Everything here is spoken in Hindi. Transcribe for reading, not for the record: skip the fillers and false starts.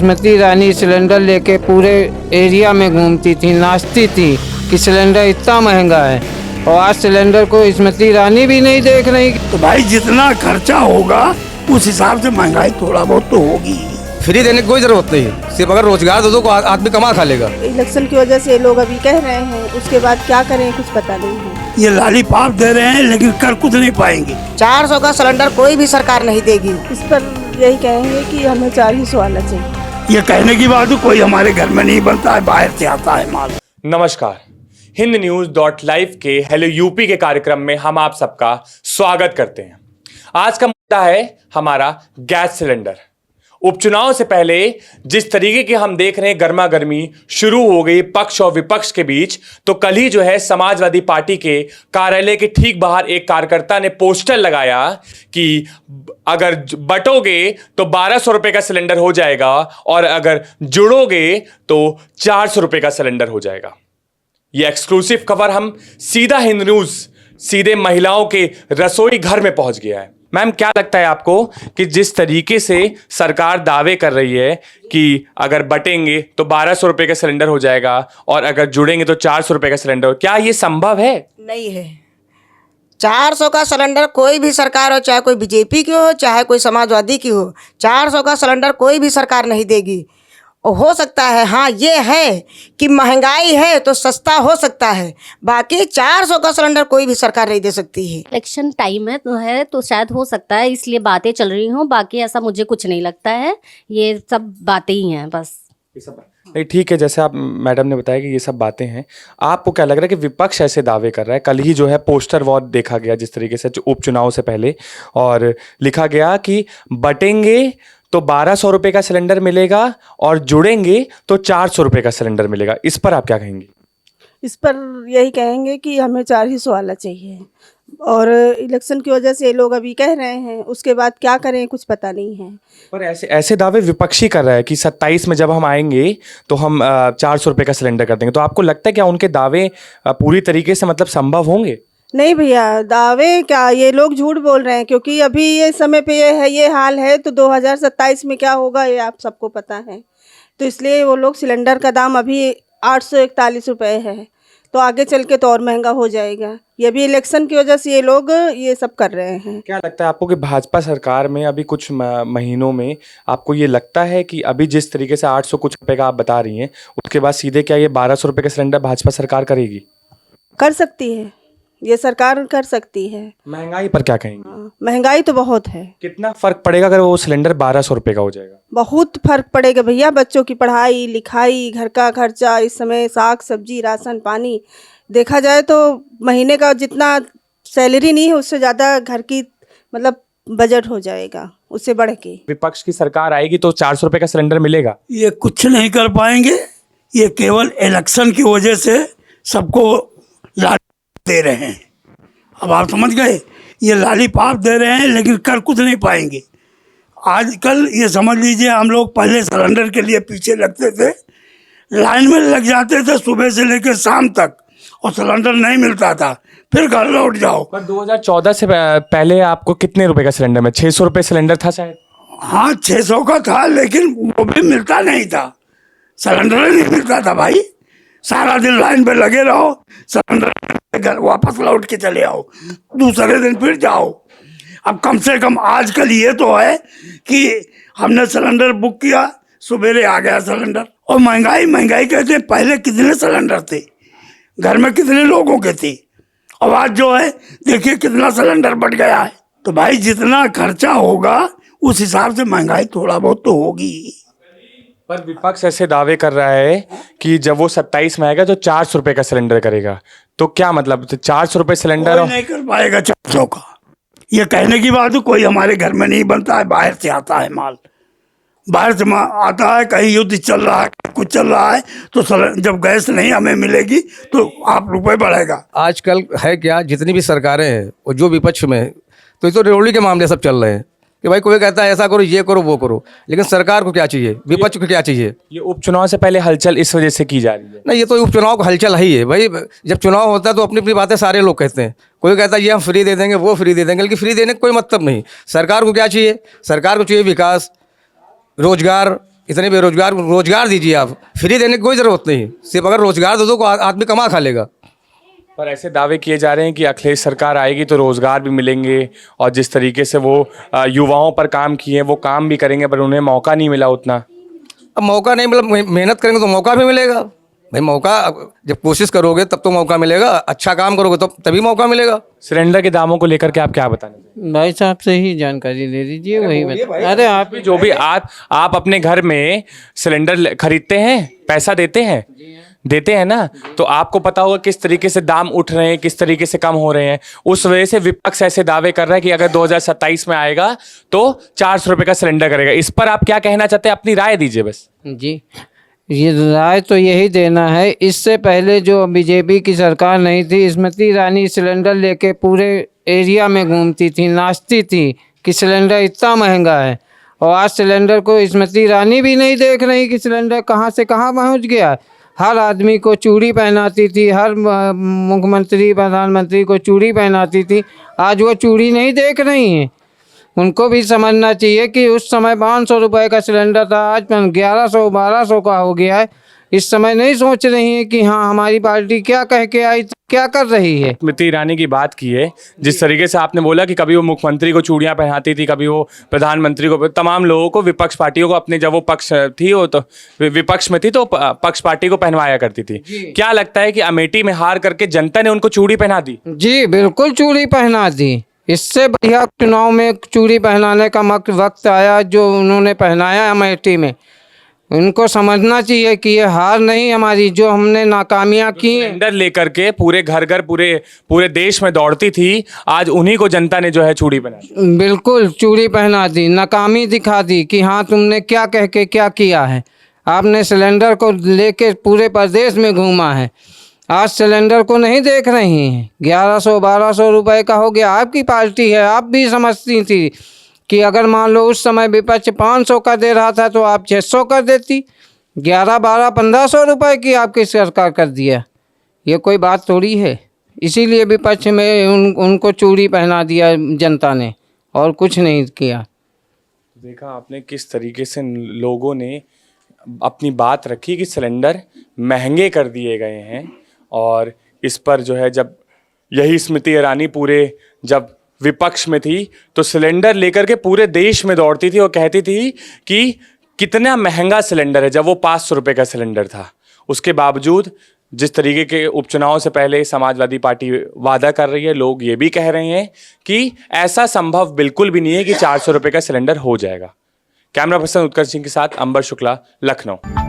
स्मृति ईरानी सिलेंडर लेके पूरे एरिया में घूमती थी, नाचती थी कि सिलेंडर इतना महंगा है, और आज सिलेंडर को स्मृति ईरानी भी नहीं देख रही। तो भाई जितना खर्चा होगा उस हिसाब से महंगाई थोड़ा बहुत तो होगी। फ्री देने की कोई जरूरत नहीं है, सिर्फ अगर रोजगार दे दो आदमी कमा खा लेगा। इलेक्शन की वजह से लोग अभी कह रहे हैं, उसके बाद क्या करें कुछ पता नहीं है। ये लालीपाप दे रहे हैं लेकिन कर कुछ नहीं पाएंगे। 400 का सिलेंडर कोई भी सरकार नहीं देगी। इस पर यही कहेंगे कि हमें 400 आना चाहिए। ये कहने की बात है, कोई हमारे घर में नहीं बनता है, बाहर से आता है माल। नमस्कार, HindNews.live के हेलो यूपी के कार्यक्रम में हम आप सबका स्वागत करते हैं। आज का मुद्दा है हमारा गैस सिलेंडर। उपचुनाव से पहले जिस तरीके की हम देख रहे हैं गर्मा गर्मी शुरू हो गई पक्ष और विपक्ष के बीच, तो कल ही जो है समाजवादी पार्टी के कार्यालय के ठीक बाहर एक कार्यकर्ता ने पोस्टर लगाया कि अगर बटोगे तो 1200 रुपए का सिलेंडर हो जाएगा और अगर जुड़ोगे तो 400 रुपए का सिलेंडर हो जाएगा। यह एक्सक्लूसिव खबर हम सीधा हिंद न्यूज सीधे महिलाओं के रसोई घर में पहुंच गया है। मैम, क्या लगता है आपको कि जिस तरीके से सरकार दावे कर रही है कि अगर बटेंगे तो 1200 रुपए का सिलेंडर हो जाएगा और अगर जुड़ेंगे तो 400 रुपए का सिलेंडर, क्या ये संभव है? नहीं है। 400 का सिलेंडर कोई भी सरकार हो, चाहे कोई बीजेपी की हो चाहे कोई समाजवादी की हो, 400 का सिलेंडर कोई भी सरकार नहीं देगी। हो सकता है, हाँ ये है कि महंगाई है तो सस्ता हो सकता है, बाकी 400 का सिलेंडर कोई भी सरकार नहीं दे सकती है। इलेक्शन टाइम है तो शायद हो सकता है, इसलिए बातें चल रही हों। बाकी ऐसा मुझे कुछ नहीं लगता है, ये सब बातें ही हैं बस। ये सब नहीं, ठीक है, जैसे आप मैडम ने बताया कि ये सब बातें हैं। आपको क्या लग रहा है कि विपक्ष ऐसे दावे कर रहा है? कल ही जो है पोस्टर वॉर देखा गया जिस तरीके से उपचुनाव से पहले, और लिखा गया कि बटेंगे तो 1200 रुपए का सिलेंडर मिलेगा और जुड़ेंगे तो 400 रुपए का सिलेंडर मिलेगा। इस पर आप क्या कहेंगे? इस पर यही कहेंगे कि हमें 400 आना चाहिए, और इलेक्शन की वजह से लोग अभी कह रहे हैं, उसके बाद क्या करें कुछ पता नहीं है। पर ऐसे दावे विपक्षी कर रहा है कि 27 में जब हम आएंगे तो हम 400 रुपए का सिलेंडर कर देंगे। तो आपको लगता है क्या उनके दावे पूरी तरीके से मतलब संभव होंगे? नहीं भैया, दावे क्या, ये लोग झूठ बोल रहे हैं, क्योंकि अभी ये समय पे ये हाल है तो 2027 में क्या होगा ये आप सबको पता है। तो इसलिए वो लोग सिलेंडर का दाम अभी 841 रुपये है, तो आगे चल के तो और महंगा हो जाएगा। ये भी इलेक्शन की वजह से ये लोग ये सब कर रहे हैं। क्या लगता है आपको कि भाजपा सरकार में अभी कुछ महीनों में आपको ये लगता है कि अभी जिस तरीके से 800 कुछ रुपए का आप बता रही हैं, उसके बाद सीधे क्या ये 1200 रुपए का सिलेंडर भाजपा सरकार करेगी? कर सकती है, ये सरकार कर सकती है। महंगाई पर क्या कहेंगे? महंगाई तो बहुत है। कितना फर्क पड़ेगा अगर वो सिलेंडर 1200 रुपए का हो जाएगा? बहुत फर्क पड़ेगा भैया, बच्चों की पढ़ाई लिखाई, घर का खर्चा, इस समय साग सब्जी राशन पानी देखा जाए तो महीने का जितना सैलरी नहीं है उससे ज़्यादा घर की मतलब बजट हो जाएगा, उससे बढ़ के। विपक्ष की सरकार आएगी तो 400 रुपए का सिलेंडर मिलेगा? ये कुछ नहीं कर पाएंगे, ये केवल इलेक्शन की वजह से सबको दे रहे हैं। अब आप समझ गए, ये लालीपाप दे रहे हैं लेकिन कर कुछ नहीं पाएंगे। आजकल ये समझ लीजिए, हम लोग पहले सिलेंडर के लिए पीछे लगते थे, लाइन में लग जाते थे सुबह से लेकर शाम तक, और सिलेंडर नहीं मिलता था, फिर घर लौट जाओ। पर 2014 से पहले आपको कितने रुपए का सिलेंडर में 600 रुपए सिलेंडर था शायद? हाँ 600 का था, लेकिन वो भी मिलता नहीं था, सिलेंडर नहीं मिलता था भाई। सारा दिन लाइन पे लगे रहो, सिलेंडर घर वापस लौट के चले आओ, दूसरे दिन फिर जाओ। अब कम से कम आजकल ये तो है कि हमने सिलेंडर बुक किया, सवेरे आ गया सिलेंडर। और महंगाई कहते हैं, पहले कितने सिलेंडर थे, घर में कितने लोगों के थे, और आज जो है देखिए कितना सिलेंडर बढ़ गया है। तो भाई जितना खर्चा होगा उस हिसाब से महंगाई थोड़ा बहुत तो होगी। पर विपक्ष ऐसे दावे कर रहा है कि जब वो 27 में आएगा तो 400 रुपए का सिलेंडर करेगा। तो क्या मतलब 400 रुपए सिलेंडर? कोई नहीं कर पाएगा 400 का। ये कहने की बात है, कोई हमारे घर में नहीं बनता है, बाहर से आता है माल, बाहर से आता है। कहीं युद्ध चल रहा है, कुछ चल रहा है, तो जब गैस नहीं हमें मिलेगी तो आप रुपए बढ़ेगा। आजकल है क्या, जितनी भी सरकारें हैं और जो विपक्ष में, तो ये तो रेवड़ी के मामले सब चल रहे हैं कि भाई कोई कहता है ऐसा करो, ये करो, वो करो, लेकिन सरकार को क्या चाहिए, विपक्ष को क्या चाहिए? ये उपचुनाव से पहले हलचल इस वजह से की जा रही है। नहीं, ये तो उपचुनाव का हलचल ही है भाई। जब चुनाव होता है तो अपनी अपनी बातें सारे लोग कहते हैं। कोई कहता है ये हम फ्री दे देंगे, वो फ्री दे देंगे, लेकिन फ्री देने का कोई मतलब नहीं। सरकार को क्या चाहिए? सरकार को चाहिए विकास, रोजगार, इतने बेरोजगार रोजगार दीजिए आप, फ्री देने की कोई ज़रूरत नहीं। सिर्फ अगर रोजगार दे दो तो आदमी कमा खा लेगा। पर ऐसे दावे किए जा रहे हैं कि अखिलेश सरकार आएगी तो रोजगार भी मिलेंगे, और जिस तरीके से वो युवाओं पर काम किए वो काम भी करेंगे, पर उन्हें मौका नहीं मिला उतना। अब मौका नहीं मिला, मेहनत करेंगे तो मौका भी मिलेगा भाई। मौका जब कोशिश करोगे तब तो मौका मिलेगा, अच्छा काम करोगे तो तभी मौका मिलेगा। सिलेंडर के दामों को लेकर के आप क्या बताने? भाई साहब से ही जानकारी ले लीजिए, वही बता। अरे आप जो भी आप अपने घर में सिलेंडर खरीदते हैं, पैसा देते हैं ना, तो आपको पता होगा किस तरीके से दाम उठ रहे हैं, किस तरीके से कम हो रहे हैं। उस वजह से विपक्ष ऐसे दावे कर रहा है कि अगर 2027 में आएगा तो 400 रुपये का सिलेंडर करेगा। इस पर आप क्या कहना चाहते हैं? अपनी राय दीजिए बस। जी, ये राय तो यही देना है। इससे पहले जो बीजेपी की सरकार नहीं थी, स्मृति ईरानी सिलेंडर लेके पूरे एरिया में घूमती थी, नाचती थी कि सिलेंडर इतना महंगा है। और आज सिलेंडर को स्मृति ईरानी भी नहीं देख रही कि सिलेंडर कहाँ से कहाँ पहुँच गया। हर आदमी को चूड़ी पहनाती थी, हर मुख्यमंत्री प्रधानमंत्री को चूड़ी पहनाती थी। आज वो चूड़ी नहीं देख रही हैं। उनको भी समझना चाहिए कि उस समय 500 रुपये का सिलेंडर था, आज 1100-1200 का हो गया है। इस समय नहीं सोच रही है कि हाँ हमारी पार्टी क्या कह के आई, क्या कर रही है। स्मृति ईरानी की बात की है, जिस तरीके से आपने बोला कि कभी वो मुख्यमंत्री को चूड़ियां पहनाती थी, कभी वो प्रधानमंत्री को, तमाम लोगों को, विपक्ष पार्टियों को अपने, जब वो पक्ष थी, वो तो विपक्ष में थी तो पक्ष पार्टी को पहनवाया करती थी। क्या लगता है कि अमेठी में हार करके जनता ने उनको चूड़ी पहना दी? जी बिल्कुल, चूड़ी पहना दी। इससे बढ़िया चुनाव में चूड़ी पहनाने का वक्त आया जो उन्होंने पहनाया अमेठी में। उनको समझना चाहिए कि ये हार नहीं हमारी, जो हमने नाकामियां की हैं। सिलेंडर लेकर के पूरे घर घर पूरे देश में दौड़ती थी, आज उन्हीं को जनता ने जो है चूड़ी पहना दी। बिल्कुल चूड़ी पहना दी, नाकामी दिखा दी कि हाँ तुमने क्या कह के क्या किया है। आपने सिलेंडर को लेके पूरे प्रदेश में घूमा है, आज सिलेंडर को नहीं देख रही हैं। 1100-1200 रुपये का हो गया। आपकी पार्टी है, आप भी समझती थी कि अगर मान लो उस समय विपक्ष 500 का दे रहा था तो आप 600 कर देती। 1100-1200-1500 रुपये की आपकी सरकार कर दिया, ये कोई बात थोड़ी है। इसीलिए विपक्ष में उनको चूड़ी पहना दिया जनता ने, और कुछ नहीं किया। देखा आपने किस तरीके से लोगों ने अपनी बात रखी कि सिलेंडर महंगे कर दिए गए हैं, और इस पर जो है जब यही स्मृति ईरानी जब विपक्ष में थी तो सिलेंडर लेकर के पूरे देश में दौड़ती थी और कहती थी कि कितना महंगा सिलेंडर है, जब वो 500 रुपये का सिलेंडर था। उसके बावजूद जिस तरीके के उपचुनाव से पहले समाजवादी पार्टी वादा कर रही है, लोग ये भी कह रहे हैं कि ऐसा संभव बिल्कुल भी नहीं है कि 400 रुपये का सिलेंडर हो जाएगा। कैमरा पर्सन उत्कर्ष सिंह के साथ अंबर शुक्ला, लखनऊ।